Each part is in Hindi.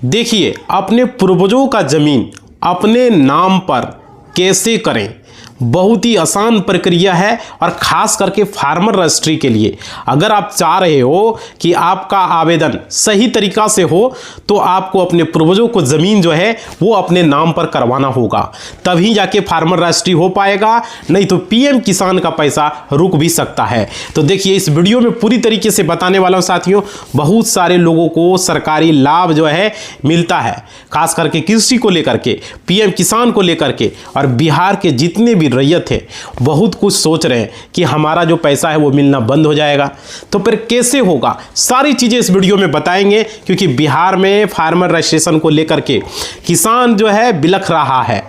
देखिए, अपने पूर्वजों का जमीन अपने नाम पर कैसे करें। बहुत ही आसान प्रक्रिया है और ख़ास करके फार्मर रजिस्ट्री के लिए। अगर आप चाह रहे हो कि आपका आवेदन सही तरीक़ा से हो तो आपको अपने पूर्वजों को ज़मीन जो है वो अपने नाम पर करवाना होगा, तभी जाके फार्मर रजिस्ट्री हो पाएगा, नहीं तो पीएम किसान का पैसा रुक भी सकता है। तो देखिए, इस वीडियो में पूरी तरीके से बताने वाला हूँ साथियों। बहुत सारे लोगों को सरकारी लाभ जो है मिलता है, खास करके कृषि को लेकर के, पीएम किसान को लेकर के। और बिहार के जितने भी रैयत है बहुत कुछ सोच रहे हैं कि हमारा जो पैसा है वो मिलना बंद हो जाएगा, तो फिर कैसे होगा, सारी चीज़ें इस वीडियो में बताएंगे। क्योंकि बिहार में फार्मर रजिस्ट्रेशन को लेकर के किसान जो है बिलख रहा है,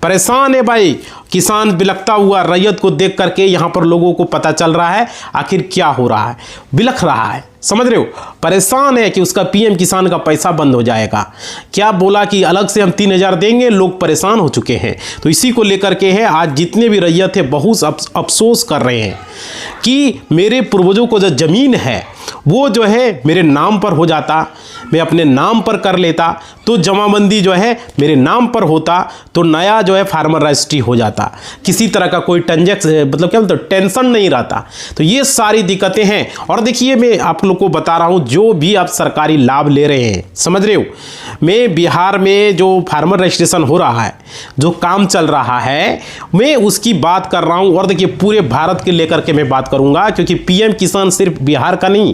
परेशान है भाई। किसान बिलखता हुआ रैयत को देख करके यहाँ पर लोगों को पता चल रहा है आखिर क्या हो रहा है, बिलख रहा है, समझ रहे हो, परेशान है कि उसका पीएम किसान का पैसा बंद हो जाएगा। क्या बोला कि अलग से हम 3000 देंगे, लोग परेशान हो चुके हैं। तो इसी को लेकर के है आज जितने भी रैयत है बहुत अफसोस कर रहे हैं कि मेरे पूर्वजों को जो ज़मीन है वो जो है मेरे नाम पर हो जाता, मैं अपने नाम पर कर लेता, तो जमाबंदी जो है मेरे नाम पर होता, तो नया जो है फार्मर रजिस्ट्री हो जाता, किसी तरह का कोई ट्रांजैक्शन मतलब क्या बोलते टेंशन नहीं रहता। तो ये सारी दिक्कतें हैं। और देखिए, मैं आप लोग को बता रहा हूँ जो भी आप सरकारी लाभ ले रहे हैं, समझ रहे हो, मैं बिहार में जो फार्मर रजिस्ट्रेशन हो रहा है, जो काम चल रहा है, मैं उसकी बात कर रहा हूँ। और देखिए, पूरे भारत के लेकर के मैं बात करूँगा, क्योंकि पीएम किसान सिर्फ बिहार का नहीं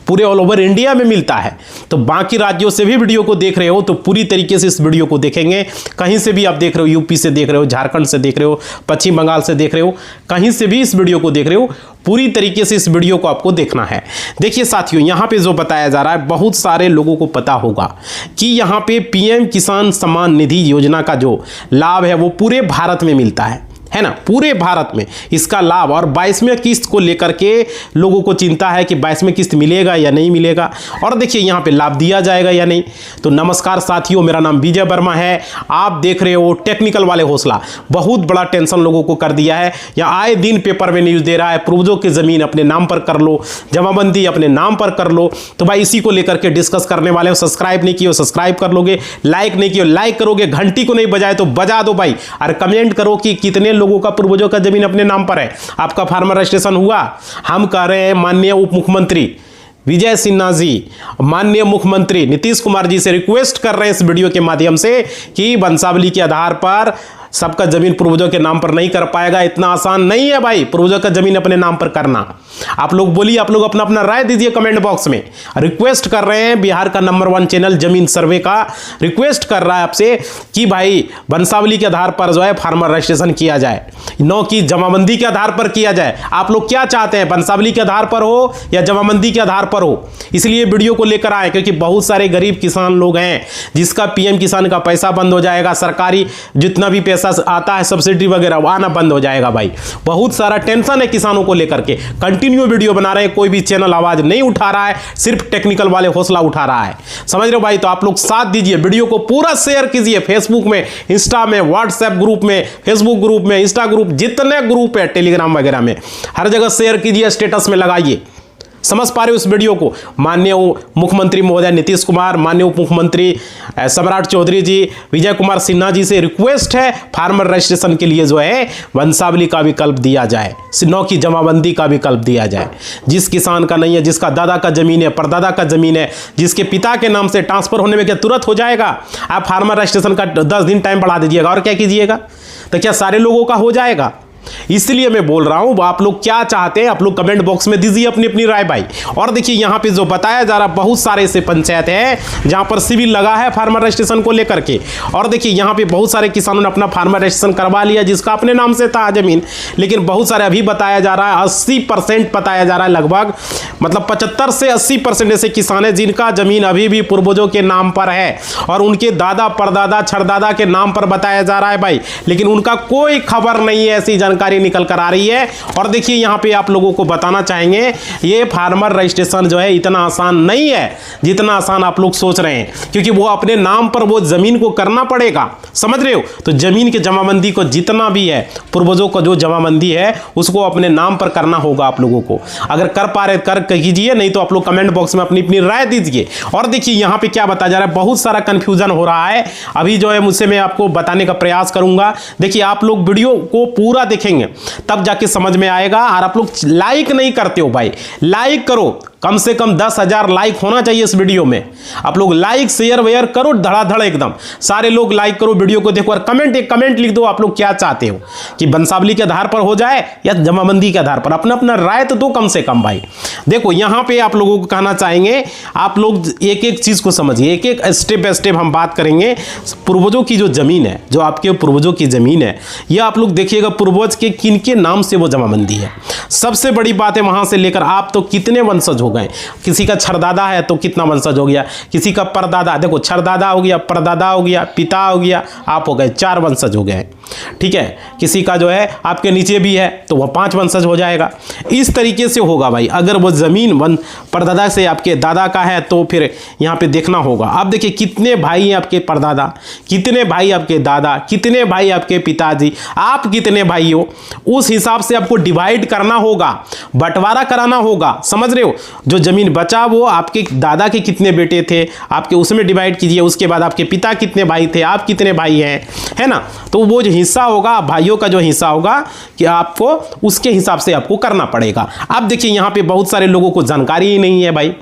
पूरे ऑल ओवर इंडिया में मिलता है। तो बाकी राज्यों से भी वीडियो को देख रहे हो तो पूरी तरीके से इस वीडियो को देखेंगे। कहीं से भी आप देख रहे हो, यूपी से देख रहे हो, झारखंड से देख रहे हो, पश्चिम बंगाल से देख रहे हो, कहीं से भी इस वीडियो को देख रहे हो, पूरी तरीके से इस वीडियो को आपको देखना है। देखिए साथियों, यहाँ पे जो बताया जा रहा है बहुत सारे लोगों को पता होगा कि यहाँ पे पीएम किसान सम्मान निधि योजना का जो लाभ है वो पूरे भारत में मिलता है ना, पूरे भारत में इसका लाभ। और 22वें किस्त को लेकर के लोगों को चिंता है कि 22वें किस्त मिलेगा या नहीं मिलेगा, और देखिए यहाँ पे लाभ दिया जाएगा या नहीं। तो नमस्कार साथियों, मेरा नाम विजय वर्मा है, आप देख रहे हो टेक्निकल वाले हौसला। बहुत बड़ा टेंशन लोगों को कर दिया है, यहाँ आए दिन पेपर में न्यूज़ दे रहा है पूर्वजों की ज़मीन अपने नाम पर कर लो, जमाबंदी अपने नाम पर कर लो। तो भाई इसी को लेकर के डिस्कस करने वाले हो। सब्सक्राइब नहीं किए हो सब्सक्राइब कर लोगे, लाइक नहीं किए हो लाइक करोगे, घंटी को नहीं बजाए तो बजा दो भाई, और कमेंट करो कि कितने लोगों का पूर्वजों का जमीन अपने नाम पर है, आपका फार्मर रजिस्ट्रेशन हुआ। हम कह रहे हैं माननीय उप मुख्यमंत्री विजय सिन्हा जी, माननीय मुख्यमंत्री नीतीश कुमार जी से रिक्वेस्ट कर रहे हैं इस वीडियो के माध्यम से कि वंशावली के आधार पर सबका जमीन पूर्वजों के नाम पर नहीं कर पाएगा। इतना आसान नहीं है भाई पूर्वजों का जमीन अपने नाम पर करना। आप लोग बोलिए, आप लोग अपना अपना राय दीजिए कमेंट बॉक्स में। रिक्वेस्ट कर रहे हैं, बिहार का नंबर 1 चैनल जमीन सर्वे का रिक्वेस्ट कर रहा है आपसे कि भाई वंशावली के आधार पर जो है फार्मर रजिस्ट्रेशन किया जाए, न कि जमाबंदी के आधार पर किया जाए। आप लोग क्या चाहते हैं, वंशावली के आधार पर हो या जमाबंदी के आधार पर हो? इसलिए वीडियो को लेकर आए क्योंकि बहुत सारे गरीब किसान लोग हैं जिसका पीएम किसान का पैसा बंद हो जाएगा, सरकारी जितना भी पैसा आता है सब्सिडी वगैरह आना बंद हो जाएगा। भाई बहुत सारा टेंशन है किसानों को लेकर के, कंटिन्यू वीडियो बना रहे हैं, कोई भी चैनल आवाज नहीं उठा रहा है, सिर्फ टेक्निकल वाले हौसला उठा रहा है, समझ रहे हो भाई। तो आप लोग साथ दीजिए, वीडियो को पूरा शेयर कीजिए, फेसबुक में, इंस्टा में, व्हाट्सएप ग्रुप में, फेसबुक ग्रुप में, इंस्टा ग्रुप, जितने ग्रुप है टेलीग्राम वगैरह में, हर जगह शेयर कीजिए, स्टेटस में लगाइए। समझ पा रहे हो इस वीडियो को? माननीय मुख्यमंत्री महोदय नीतीश कुमार, माननीय उप मुख्यमंत्री सम्राट चौधरी जी, विजय कुमार सिन्हा जी से रिक्वेस्ट है फार्मर रजिस्ट्रेशन के लिए जो है वंशावली का विकल्प दिया जाए, न कि जमाबंदी का विकल्प दिया जाए। जिस किसान का नहीं है, जिसका दादा का जमीन है, परदादा का जमीन है, जिसके पिता के नाम से ट्रांसफर होने में क्या तुरंत हो जाएगा? आप फार्मर रजिस्ट्रेशन का 10 दिन टाइम बढ़ा दीजिएगा और क्या कीजिएगा? तो क्या सारे लोगों का हो जाएगा? इसलिए मैं बोल रहा हूं, आप लोग क्या चाहते हैं आप लोग कमेंट बॉक्स में दीजिए अपनी अपनी राय भाई। और देखिए यहां पे जो बताया जा रहा, बहुत सारे ऐसे पंचायत हैं जहां पर सिविल लगा है फार्मर रजिस्ट्रेशन को लेकर के। और देखिए यहां पे बहुत सारे किसानों ने अपना फार्मर रजिस्ट्रेशन करवा लिया जिसका अपने नाम से था जमीन, लेकिन बहुत सारे अभी बताया जा रहा है 80% बताया जा रहा है, लगभग मतलब 75 से 80% ऐसे किसान हैं जिनका जमीन अभी भी पूर्वजों के नाम पर है और उनके दादा परदादा छरदादा के नाम पर बताया जा रहा है भाई, लेकिन उनका कोई खबर नहीं है, ऐसी जानकारी निकल कर आ रही है। और देखिए यहाँ पे आप लोगों को बताना चाहेंगे, ये फार्मर रजिस्ट्रेशन जो है इतना आसान नहीं है जितना आसान आप लोग सोच रहे हैं, क्योंकि वो अपने नाम पर वो जमीन को करना पड़ेगा, समझ रहे हो। तो जमीन की जमाबंदी को जितना भी है, पूर्वजों का जो जमाबंदी है उसको अपने नाम पर करना होगा आप लोगों को। अगर कर पा रहे कर कीजिए, नहीं तो आप लोग कमेंट बॉक्स में अपनी अपनी राय दीजिए। और देखिए यहाँ पे क्या बताया जा रहा है, बहुत सारा कंफ्यूजन हो रहा है अभी जो है, मुझसे मैं आपको बताने का प्रयास करूंगा। देखिए आप लोग वीडियो को पूरा देखेंगे तब जाके समझ में आएगा। और आप लोग लाइक नहीं करते हो भाई, लाइक करो, कम से कम 10,000 लाइक होना चाहिए इस वीडियो में। आप लोग लाइक शेयर वेयर करो धड़ाधड़ एकदम, सारे लोग लाइक करो, वीडियो को देखो और एक कमेंट लिख दो आप लोग क्या चाहते हो, कि वंशावली के आधार पर हो जाए या जमाबंदी के आधार पर, अपना अपना राय तो दो कम से कम भाई। देखो यहाँ पे आप लोगों को कहना चाहेंगे, आप लोग एक एक चीज को समझिए, एक एक स्टेप बाय स्टेप हम बात करेंगे। पूर्वजों की जो जमीन है, जो आपके पूर्वजों की जमीन है, यह आप लोग देखिएगा पूर्वज के किन के नाम से वो जमाबंदी है। सबसे बड़ी बात है वहां से लेकर आप तो कितने वंशज हो गए, किसी का छरदादा है तो कितना वंशज हो गया, किसी का परदादा, देखो छरदादा हो गया, परदादा हो गया, पिता हो गया, आप हो गए, 4 वंशज हो गए, ठीक है। किसी का जो है आपके नीचे भी है तो वह 5 वंशज हो जाएगा। इस तरीके से होगा भाई। अगर वो जमीन परदादा से आपके दादा का है तो फिर यहाँ पे देखना होगा। अब देखिए कितने भाई हैं आपके परदादा, कितने भाई आपके दादा, कितने भाई आपके पिताजी, आप कितने भाई हो, उस हिसाब से आपको डिवाइड करना होगा, बंटवारा कराना होगा, समझ रहे हो। जो जमीन बचा वो आपके दादा के कितने बेटे थे आपके उसमें डिवाइड कीजिए, उसके बाद आपके पिता कितने भाई थे, आप कितने भाई हैं, है ना। तो वो जो हिस्सा होगा, भाइयों का जो हिस्सा होगा कि आपको उसके हिसाब से आपको करना पड़ेगा। अब देखिए यहाँ पे बहुत सारे लोगों को जानकारी ही नहीं है भाई,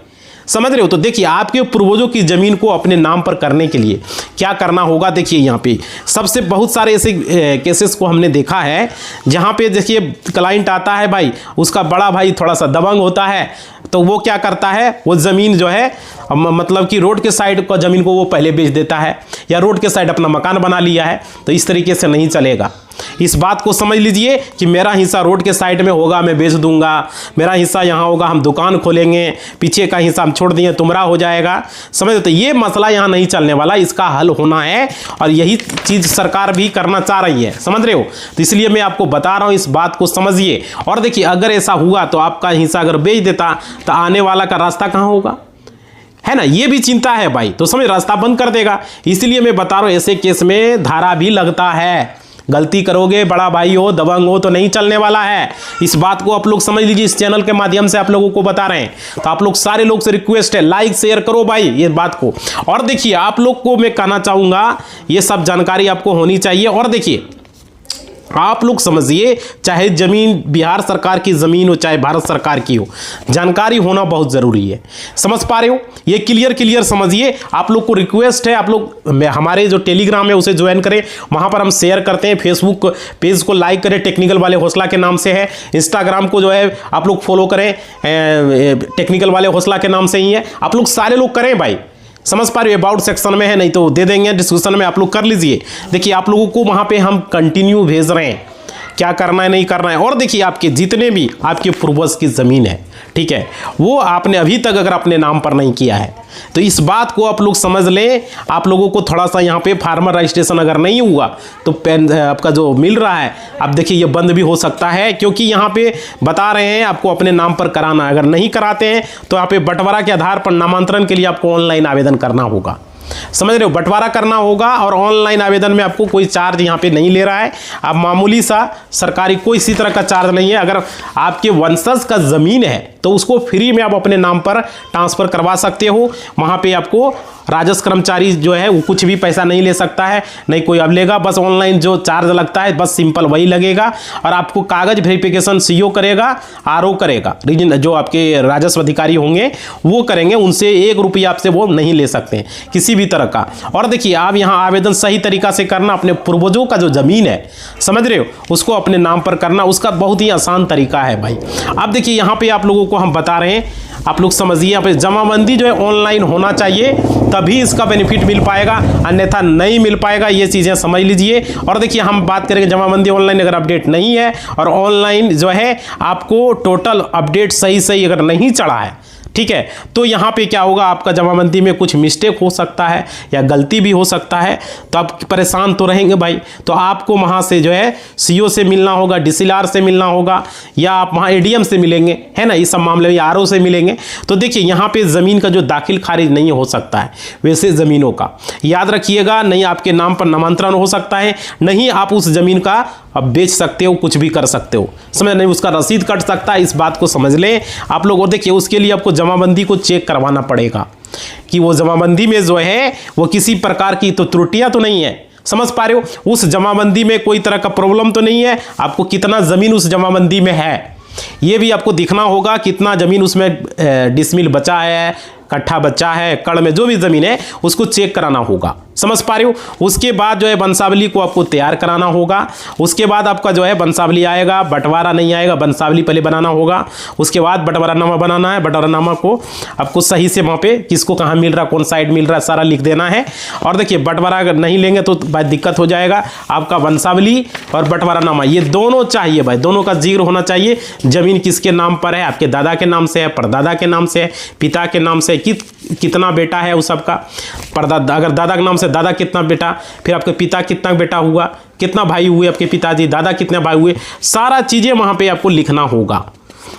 समझ रहे हो। तो देखिए आपके पूर्वजों की जमीन को अपने नाम पर करने के लिए क्या करना होगा। देखिए यहाँ पे सबसे बहुत सारे ऐसे केसेस को हमने देखा है जहाँ पे देखिए क्लाइंट आता है भाई, उसका बड़ा भाई थोड़ा सा दबंग होता है, तो वो क्या करता है, वो ज़मीन जो है मतलब कि रोड के साइड का ज़मीन को वो पहले बेच देता है, या रोड के साइड अपना मकान बना लिया है। तो इस तरीके से नहीं चलेगा। इस बात को समझ लीजिए कि मेरा हिस्सा रोड के साइड में होगा, मैं बेच दूंगा, मेरा हिस्सा यहाँ होगा, हम दुकान खोलेंगे, पीछे का हिस्सा हम छोड़ दिए तुम्हारा हो जाएगा, समझ। तो ये मसला यहाँ नहीं चलने वाला, इसका हल होना है और यही चीज़ सरकार भी करना चाह रही है, समझ रहे हो। तो इसलिए मैं आपको बता रहा हूँ, इस बात को समझिए। और देखिए अगर ऐसा हुआ तो आपका हिस्सा अगर बेच देता तो आने वाला का रास्ता कहाँ होगा, है ना, ये भी चिंता है भाई। तो समझ, रास्ता बंद कर देगा। इसलिए मैं बता रहा हूँ ऐसे केस में धारा भी लगता है। गलती करोगे, बड़ा भाई हो, दबंग हो, तो नहीं चलने वाला है। इस बात को आप लोग समझ लीजिए, इस चैनल के माध्यम से आप लोगों को बता रहे हैं। तो आप लोग सारे लोग से रिक्वेस्ट है, लाइक शेयर करो भाई ये बात को। और देखिए आप लोग को मैं कहना चाहूंगा, ये सब जानकारी आपको होनी चाहिए। और देखिए आप लोग समझिए, चाहे जमीन बिहार सरकार की जमीन हो चाहे भारत सरकार की हो, जानकारी होना बहुत जरूरी है। समझ पा रहे हो, ये क्लियर समझिए। आप लोग को रिक्वेस्ट है, आप लोग हमारे जो टेलीग्राम है उसे ज्वाइन करें, वहां पर हम शेयर करते हैं। फेसबुक पेज को लाइक करें, टेक्निकल वाले हौसला के नाम से है। इंस्टाग्राम को जो है आप लोग फॉलो करें, टेक्निकल वाले हौसला के नाम से ही है। आप लोग सारे लोग करें भाई, समझ पा रहे हो। अबाउट सेक्शन में है, नहीं तो दे देंगे डिस्क्रिप्शन में, आप लोग कर लीजिए। देखिए आप लोगों को वहां पे हम कंटिन्यू भेज रहे हैं क्या करना है नहीं करना है। और देखिए आपके जितने भी आपके पूर्वज की ज़मीन है, ठीक है, वो आपने अभी तक अगर अपने नाम पर नहीं किया है तो इस बात को आप लोग समझ लें। आप लोगों को थोड़ा सा यहाँ पे फार्मर रजिस्ट्रेशन अगर नहीं हुआ तो पेन आपका जो मिल रहा है, अब देखिए ये बंद भी हो सकता है, क्योंकि यहाँ पे बता रहे हैं आपको अपने नाम पर कराना है। अगर नहीं कराते हैं तो यहाँ पे बंटवारा के आधार पर नामांतरण के लिए आपको ऑनलाइन आवेदन करना होगा, समझ रहे हो। बंटवारा करना होगा और ऑनलाइन आवेदन में आपको कोई चार्ज यहाँ पे नहीं ले रहा है। आप मामूली सा सरकारी कोई इसी तरह का चार्ज नहीं है। अगर आपके वंशज का ज़मीन है तो उसको फ्री में आप अपने नाम पर ट्रांसफ़र करवा सकते हो। वहाँ पे आपको राजस्व कर्मचारी जो है वो कुछ भी पैसा नहीं ले सकता है, नहीं कोई अब लेगा। बस ऑनलाइन जो चार्ज लगता है बस सिंपल वही लगेगा। और आपको कागज वेरिफिकेशन सीओ करेगा, आरओ करेगा, रीजन जो आपके राजस्व अधिकारी होंगे वो करेंगे। उनसे 1 रुपया आपसे वो नहीं ले सकते किसी भी तरह का। और देखिए आप यहाँ आवेदन सही तरीका से करना, अपने पूर्वजों का जो ज़मीन है, समझ रहे हो, उसको अपने नाम पर करना, उसका बहुत ही आसान तरीका है भाई। अब देखिए यहाँ पे आप लोगों को हम बता रहे हैं, आप लोग समझिए, यहाँ पे जमाबंदी जो है ऑनलाइन होना चाहिए, तभी इसका बेनिफिट मिल पाएगा, अन्यथा नहीं मिल पाएगा। ये चीज़ें समझ लीजिए। और देखिए हम बात करेंगे जमाबंदी ऑनलाइन अगर अपडेट नहीं है और ऑनलाइन जो है आपको टोटल अपडेट सही अगर नहीं चढ़ा है, ठीक है। तो यहाँ पे क्या होगा, आपका जमाबंदी में कुछ मिस्टेक हो सकता है या गलती भी हो सकता है, तो आप परेशान तो रहेंगे भाई। तो आपको वहाँ से जो है सीओ से मिलना होगा, डीसीएलआर से मिलना होगा, या आप वहाँ एडीएम से मिलेंगे, है ना, इस सब मामले में आरओ से मिलेंगे। तो देखिए यहाँ पे ज़मीन का जो दाखिल खारिज नहीं हो सकता है वैसे ज़मीनों का, याद रखिएगा, नहीं आपके नाम पर नामांतरण हो सकता है, नहीं आप उस ज़मीन का अब बेच सकते हो, कुछ भी कर सकते हो, समझ, नहीं उसका रसीद कट सकता है, इस बात को समझ लें आप लोग। और देखिए उसके लिए आपको जमाबंदी को चेक करवाना पड़ेगा कि वो जमाबंदी में जो है वो किसी प्रकार की तो त्रुटियां तो नहीं है, समझ पा रहे हो, उस जमाबंदी में कोई तरह का प्रॉब्लम तो नहीं है। आपको कितना ज़मीन उस जमाबंदी में है ये भी आपको दिखना होगा, कितना ज़मीन उसमें डिसमिल बचा है, कट्ठा बचा है, कड़ में जो भी ज़मीन है उसको चेक कराना होगा, समझ पा रहे हो। उसके बाद जो है वंशावली को आपको तैयार कराना होगा। उसके बाद आपका जो है वंशावली आएगा, बंटवारा नहीं आएगा, वंशावली पहले बनाना होगा। उसके बाद बंटवारानामा बनाना है, बंटवारानामा को आपको सही से वहाँ पे किसको कहाँ मिल रहा, कौन साइड मिल रहा है, सारा लिख देना है। और देखिए बंटवारा अगर नहीं लेंगे तो भाई दिक्कत हो जाएगा। आपका वंशावली और बंटवारानामा ये दोनों चाहिए भाई, दोनों का जिक्र होना चाहिए। ज़मीन किसके नाम पर है, आपके दादा के नाम से है, परदादा के नाम से है, पिता के नाम से, कितना बेटा है उस सबका, परदादा अगर दादा के नाम से दादा कितना बेटा, फिर आपके पिता कितना बेटा हुआ, कितना भाई हुए आपके पिताजी, दादा कितने भाई हुए, सारा चीज़ें वहाँ पे आपको लिखना होगा।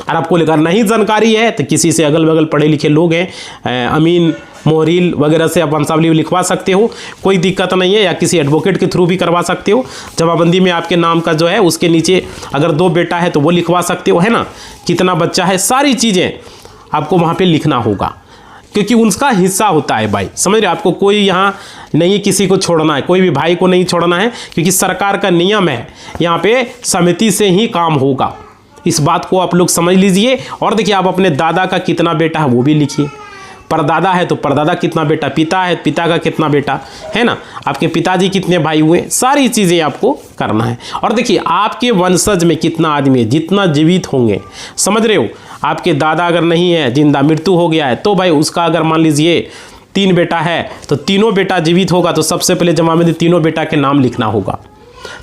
और आपको अगर नहीं जानकारी है तो किसी से अगल बगल पढ़े लिखे लोग हैं, अमीन मोहरील वगैरह से आप वंशावली लिखवा सकते हो, कोई दिक्कत नहीं है, या किसी एडवोकेट के थ्रू भी करवा सकते हो। जमाबंदी में आपके नाम का जो है उसके नीचे अगर 2 बेटा है तो वो लिखवा सकते हो, है ना, कितना बच्चा है, सारी चीज़ें आपको वहाँ पे लिखना होगा, क्योंकि उनका हिस्सा होता है भाई, समझ रहे। आपको कोई यहाँ नहीं किसी को छोड़ना है, कोई भी भाई को नहीं छोड़ना है, क्योंकि सरकार का नियम है यहाँ पे समिति से ही काम होगा। इस बात को आप लोग समझ लीजिए। और देखिए आप अपने दादा का कितना बेटा है वो भी लिखिए, परदादा है तो परदादा कितना बेटा, पिता है पिता का कितना बेटा, है ना, आपके पिताजी कितने भाई हुए, सारी चीज़ें आपको करना है। और देखिए आपके वंशज में कितना आदमी है, जितना जीवित होंगे, समझ रहे हो, आपके दादा अगर नहीं है, जिंदा मृत्यु हो गया है, तो भाई उसका अगर मान लीजिए 3 बेटा है तो तीनों बेटा जीवित होगा तो सबसे पहले जमाबंदी तीनों बेटा के नाम लिखना होगा।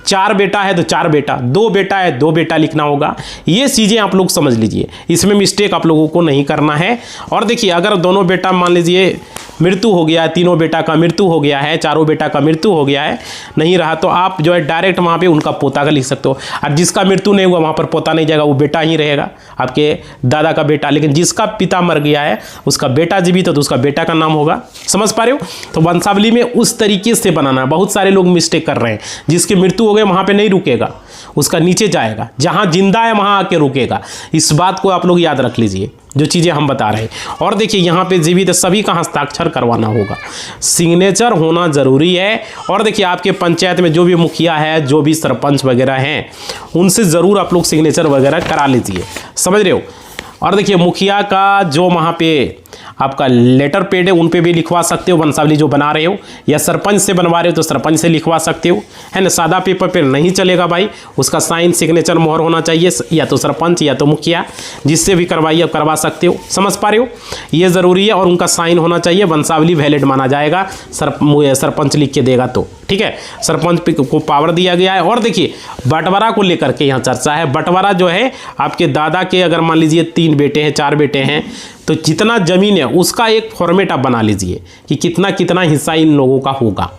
4 बेटा है तो 4 बेटा, 2 बेटा है 2 बेटा लिखना होगा। ये चीज़ें आप लोग समझ लीजिए, इसमें मिस्टेक आप लोगों को नहीं करना है। और देखिए अगर दोनों बेटा मान लीजिए मृत्यु हो गया है, तीनों बेटा का मृत्यु हो गया है, चारों बेटा का मृत्यु हो गया है, नहीं रहा, तो आप जो है डायरेक्ट वहाँ पे उनका पोता का लिख सकते हो। और जिसका मृत्यु नहीं हुआ वहाँ पर पोता नहीं जाएगा, वो बेटा ही रहेगा, आपके दादा का बेटा। लेकिन जिसका पिता मर गया है उसका बेटा जीवित है तो उसका बेटा का नाम होगा, समझ पा रहे हो। तो वंशावली में उस तरीके से बनाना है। बहुत सारे लोग मिस्टेक कर रहे हैं, जिसकी मृत्यु हो गई वहाँ पे नहीं रुकेगा, उसका नीचे जाएगा, जहाँ जिंदा है वहाँ आके रुकेगा। इस बात को आप लोग याद रख लीजिए, जो चीज़ें हम बता रहे हैं। और देखिए यहाँ पे जीवित सभी का हस्ताक्षर करवाना होगा, सिग्नेचर होना ज़रूरी है। और देखिए आपके पंचायत में जो भी मुखिया है, जो भी सरपंच वगैरह हैं, उनसे ज़रूर आप लोग सिग्नेचर वगैरह करा लीजिए, समझ रहे हो। और देखिए मुखिया का जो वहाँ पे आपका लेटर पेड है उन पे भी लिखवा सकते हो वंशावली जो बना रहे हो, या सरपंच से बनवा रहे हो तो सरपंच से लिखवा सकते हो, है ना। सादा पेपर पे नहीं चलेगा भाई, उसका साइन सिग्नेचर मोहर होना चाहिए, या तो सरपंच या तो मुखिया, जिससे भी करवाइए करवा सकते हो, समझ पा रहे हो, ये ज़रूरी है। और उनका साइन होना चाहिए, वंशावली वैलिड माना जाएगा सरपंच लिख के देगा तो, ठीक है। सरपंच को पावर दिया गया है। और देखिए बंटवारा को लेकर के यहाँ चर्चा है। बंटवारा जो है आपके दादा के अगर मान लीजिए 3 बेटे हैं, 4 बेटे हैं, तो जितना ज़मीन है उसका एक फॉर्मेट आप बना लीजिए कि कितना कितना हिस्सा इन लोगों का होगा,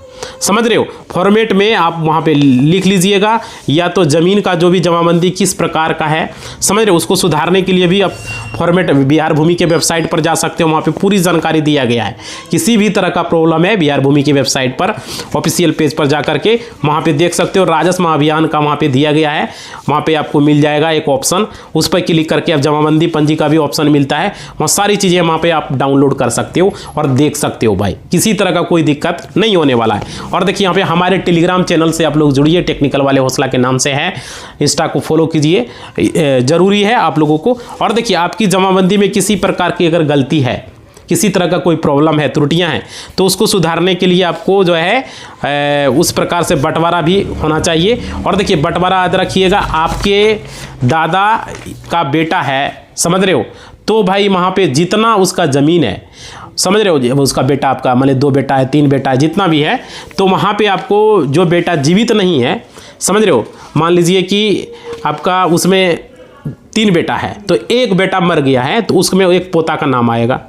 समझ रहे हो। फॉर्मेट में आप वहाँ पे लिख लीजिएगा, या तो ज़मीन का जो भी जमाबंदी किस प्रकार का है, समझ रहे हो, उसको सुधारने के लिए भी आप फॉर्मेट बिहार भूमि के वेबसाइट पर जा सकते हो, वहाँ पे पूरी जानकारी दिया गया है। किसी भी तरह का प्रॉब्लम है बिहार भूमि की वेबसाइट पर ऑफिशियल पेज पर जा करके वहाँ पे देख सकते हो। राजस्व महाअभियान का वहाँ पे दिया गया है, वहाँ पे आपको मिल जाएगा एक ऑप्शन, उस पर क्लिक करके आप जमाबंदी पंजी का भी ऑप्शन मिलता है, वहाँ सारी चीज़ें वहाँ पे आप डाउनलोड कर सकते हो और देख सकते हो भाई, किसी तरह का कोई दिक्कत नहीं होने वाला है। और देखिए यहाँ पे हमारे टेलीग्राम चैनल से आप लोग जुड़िए, टेक्निकल वाले हौसला के नाम से है, इंस्टा को फॉलो कीजिए, जरूरी है आप लोगों को। और देखिए आपकी जमाबंदी में किसी प्रकार की अगर गलती है, किसी तरह का कोई प्रॉब्लम है, त्रुटियां हैं, तो उसको सुधारने के लिए आपको जो है उस प्रकार से बंटवारा भी होना चाहिए। और देखिए बंटवारा याद रखिएगा, आपके दादा का बेटा है, समझ रहे हो, तो भाई वहाँ पे जितना उसका ज़मीन है, समझ रहे हो, उसका बेटा आपका मान लीजिए 2 बेटा है, 3 बेटा है, जितना भी है, तो वहाँ पे आपको जो बेटा जीवित नहीं है, समझ रहे हो, मान लीजिए कि आपका उसमें 3 बेटा है तो एक बेटा मर गया है तो उसमें एक पोता का नाम आएगा।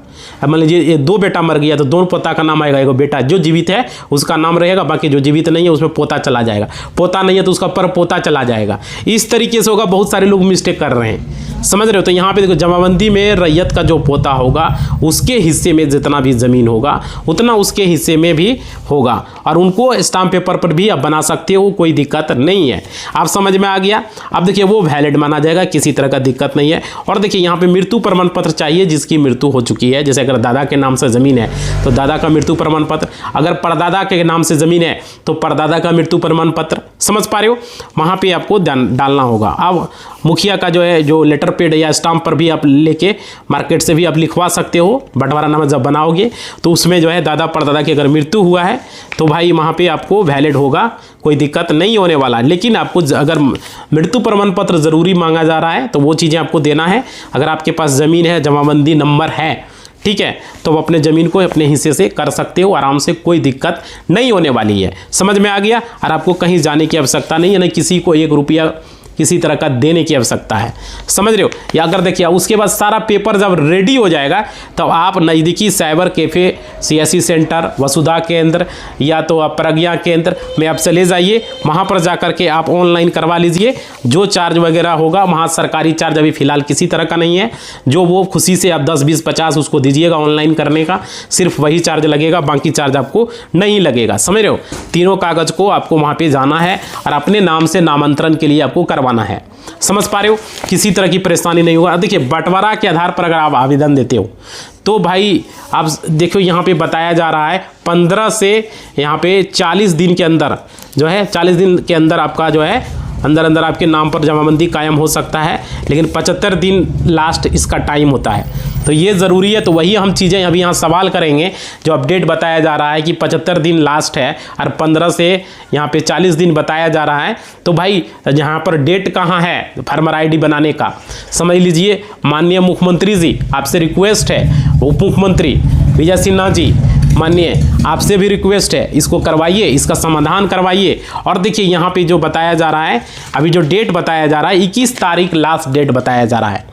अब मान लीजिए ये 2 बेटा मर गया तो 2 पोता का नाम आएगा। एक बेटा जो जीवित है उसका नाम रहेगा, बाकी जो जीवित नहीं है उसमें पोता चला जाएगा। पोता नहीं है तो उसका पर पोता चला जाएगा। इस तरीके से होगा। बहुत सारे लोग मिस्टेक कर रहे हैं, समझ रहे हो। तो यहाँ पे देखो जमाबंदी में रैयत का जो पोता होगा उसके हिस्से में जितना भी ज़मीन होगा उतना उसके हिस्से में भी होगा, और उनको स्टाम्प पेपर पर भी आप बना सकते हो, कोई दिक्कत नहीं है। आप समझ में आ गया। अब देखिए वो वैलिड माना जाएगा, किसी तरह का दिक्कत नहीं है। और देखिए यहाँ पे मृत्यु प्रमाण पत्र चाहिए जिसकी मृत्यु हो चुकी है। जैसे अगर दादा के नाम से ज़मीन है तो दादा का मृत्यु प्रमाण पत्र, अगर परदादा के नाम से ज़मीन है तो परदादा का मृत्यु प्रमाण पत्र। समझ पा रहे हो, वहाँ पे आपको डालना होगा। अब मुखिया का जो है जो लेटर पेड या स्टाम्प पर भी आप लेके मार्केट से भी आप लिखवा सकते हो। बंटवारानामा जब बनाओगे तो उसमें जो है दादा परदादा की अगर मृत्यु हुआ है तो भाई वहाँ पे आपको वैलिड होगा, कोई दिक्कत नहीं होने वाला। लेकिन आपको अगर मृत्यु प्रमाण पत्र ज़रूरी मांगा जा रहा है तो वो चीज़ें आपको देना है। अगर आपके पास ज़मीन है, जमाबंदी नंबर है, ठीक है, तो अपने ज़मीन को अपने हिस्से से कर सकते हो आराम से, कोई दिक्कत नहीं होने वाली है। समझ में आ गया। और आपको कहीं जाने की आवश्यकता नहीं है, ना किसी को 1 रुपया किसी तरह का देने की आवश्यकता है। समझ रहे हो। या अगर देखिए उसके बाद सारा पेपर जब रेडी हो जाएगा तो आप नज़दीकी साइबर कैफ़े, CSC सेंटर, वसुधा केंद्र या तो आप प्रज्ञा केंद्र में आप चले जाइए। वहाँ पर जा कर के आप ऑनलाइन करवा लीजिए। जो चार्ज वगैरह होगा वहाँ सरकारी चार्ज अभी फ़िलहाल किसी तरह का नहीं है, जो वो खुशी से आप 10, 20, 50 उसको दीजिएगा ऑनलाइन करने का, सिर्फ वही चार्ज लगेगा, बाकी चार्ज आपको नहीं लगेगा। समझ रहे हो। तीनों कागज़ को आपको वहाँ पर जाना है और अपने नाम से नामांतरण के लिए आपको करवाना है। समझ पा रहे हो, किसी तरह की परेशानी नहीं होगा। देखिए बंटवारा के आधार पर अगर आप आवेदन देते हो तो भाई आप देखो यहाँ पे बताया जा रहा है 15 से यहाँ पे 40 दिन के अंदर जो है, 40 दिन के अंदर आपका जो है अंदर आपके नाम पर जमाबंदी कायम हो सकता है, लेकिन 75 दिन लास्ट इसका टाइम होता है। तो ये ज़रूरी है। तो वही हम चीज़ें अभी यहाँ सवाल करेंगे। जो अपडेट बताया जा रहा है कि 75 दिन लास्ट है और 15 से यहाँ पे 40 दिन बताया जा रहा है, तो भाई यहाँ पर डेट कहाँ है फार्मर आईडी बनाने का, समझ लीजिए। माननीय मुख्यमंत्री जी आपसे रिक्वेस्ट है, उप मुख्यमंत्री विजय सिन्हा जी माननीय आपसे भी रिक्वेस्ट है, इसको करवाइए, इसका समाधान करवाइए। और देखिए यहाँ पे जो बताया जा रहा है, अभी जो डेट बताया जा रहा है 21 तारीख लास्ट डेट बताया जा रहा है।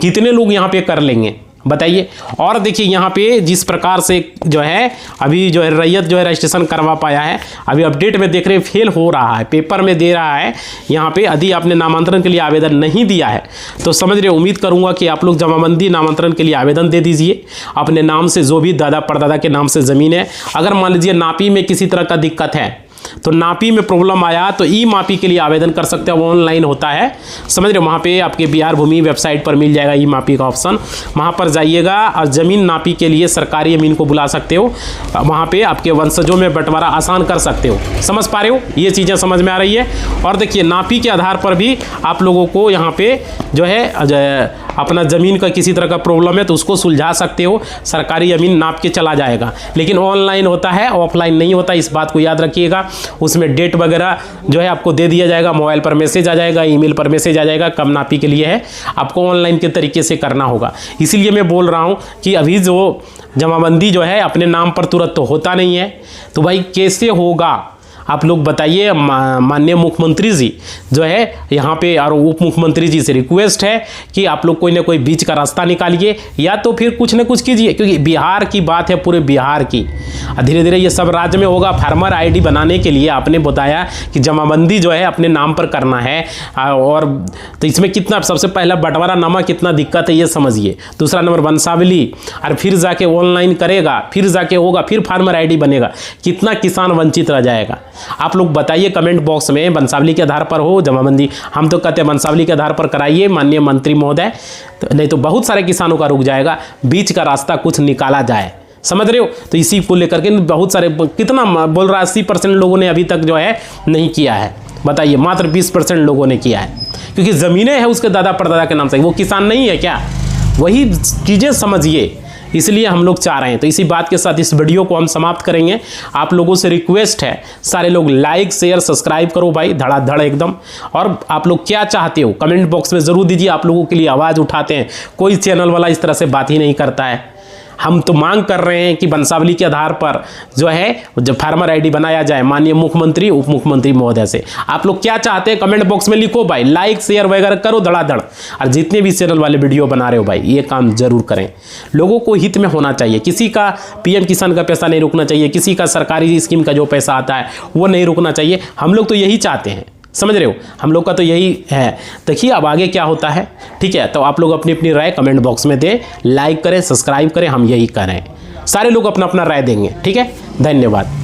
कितने लोग यहाँ पे कर लेंगे बताइए। और देखिए यहाँ पे जिस प्रकार से जो है अभी जो है रैयत जो है रजिस्ट्रेशन करवा पाया है, अभी अपडेट में देख रहे फेल हो रहा है, पेपर में दे रहा है यहाँ पे। यदि आपने नामांतरण के लिए आवेदन नहीं दिया है तो समझ रहे, उम्मीद करूँगा कि आप लोग जमाबंदी नामांतरण के लिए आवेदन दे दीजिए अपने नाम से, जो भी दादा परदादा के नाम से ज़मीन है। अगर मान लीजिए नापी में किसी तरह का दिक्कत है तो नापी में प्रॉब्लम आया तो ई मापी के लिए आवेदन कर सकते हो, वो ऑनलाइन होता है। समझ रहे हो, वहाँ पे आपके बिहार भूमि वेबसाइट पर मिल जाएगा ई मापी का ऑप्शन, वहाँ पर जाइएगा और ज़मीन नापी के लिए सरकारी अमीन को बुला सकते हो। वहाँ पे आपके वंशजों में बंटवारा आसान कर सकते हो। समझ पा रहे हो, ये चीज़ें समझ में आ रही है। और देखिए नापी के आधार पर भी आप लोगों को यहाँ पे जो है अपना ज़मीन का किसी तरह का प्रॉब्लम है तो उसको सुलझा सकते हो, सरकारी अमीन नाप के चला जाएगा। लेकिन ऑनलाइन होता है, ऑफलाइन नहीं होता, इस बात को याद रखिएगा। उसमें डेट वगैरह जो है आपको दे दिया जाएगा, मोबाइल पर मैसेज आ जाएगा, ईमेल पर मैसेज आ जाएगा, कब नापी के लिए है, आपको ऑनलाइन के तरीके से करना होगा। इसीलिए मैं बोल रहा हूँ कि अभी जो जमाबंदी जो है अपने नाम पर तुरंत तो होता नहीं है, तो भाई कैसे होगा आप लोग बताइए। माननीय मुख्यमंत्री जी जो है यहाँ पे और उप मुख्यमंत्री जी से रिक्वेस्ट है कि आप लोग कोई ना कोई बीच का रास्ता निकालिए, या तो फिर कुछ ना कुछ कीजिए, क्योंकि बिहार की बात है, पूरे बिहार की। धीरे धीरे ये सब राज्य में होगा। फार्मर आईडी बनाने के लिए आपने बताया कि जमाबंदी जो है अपने नाम पर करना है, और तो इसमें कितना, सबसे पहला बंटवारानामा कितना दिक्कत है ये समझिए। दूसरा नंबर वंशावली, और फिर जाके ऑनलाइन करेगा, फिर जाके होगा, फिर फार्मर आईडी बनेगा, कितना किसान वंचित रह जाएगा। आप लोग बताइए कमेंट बॉक्स में, वंशावली के आधार पर हो जमाबंदी। हम तो कहते हैं वंशावली के आधार पर कराइए माननीय मंत्री महोदय, तो नहीं तो बहुत सारे किसानों का रुक जाएगा। बीच का रास्ता कुछ निकाला जाए, समझ रहे हो। तो इसी को लेकर के बहुत सारे, कितना बोल रहा है 80% लोगों ने अभी तक जो है नहीं किया है, बताइए। मात्र 20% लोगों ने किया है, क्योंकि ज़मीनें हैं उसके दादा परदादा के नाम से, वो किसान नहीं है क्या, वही चीज़ें समझिए। इसलिए हम लोग चाह रहे हैं। तो इसी बात के साथ इस वीडियो को हम समाप्त करेंगे। आप लोगों से रिक्वेस्ट है, सारे लोग लाइक शेयर सब्सक्राइब करो भाई, धड़ाधड़ एकदम। और आप लोग क्या चाहते हो कमेंट बॉक्स में ज़रूर दीजिए। आप लोगों के लिए आवाज़ उठाते हैं, कोई चैनल वाला इस तरह से बात ही नहीं करता है। हम तो मांग कर रहे हैं कि वंशावली के आधार पर जो है जो फार्मर आईडी बनाया जाए माननीय मुख्यमंत्री उप मुख्यमंत्री महोदय से। आप लोग क्या चाहते हैं कमेंट बॉक्स में लिखो भाई, लाइक शेयर वगैरह करो धड़ाधड़। और जितने भी चैनल वाले वीडियो बना रहे हो भाई, ये काम जरूर करें। लोगों को हित में होना चाहिए, किसी का पीएम किसान का पैसा नहीं रुकना चाहिए, किसी का सरकारी स्कीम का जो पैसा आता है वो नहीं रुकना चाहिए। हम लोग तो यही चाहते हैं, समझ रहे हो, हम लोग का तो यही है। देखिए अब आगे क्या होता है, ठीक है। तो आप लोग अपनी अपनी राय कमेंट बॉक्स में दें, लाइक करें, सब्सक्राइब करें, हम यही करें। सारे लोग अपना अपना राय देंगे, ठीक है। धन्यवाद।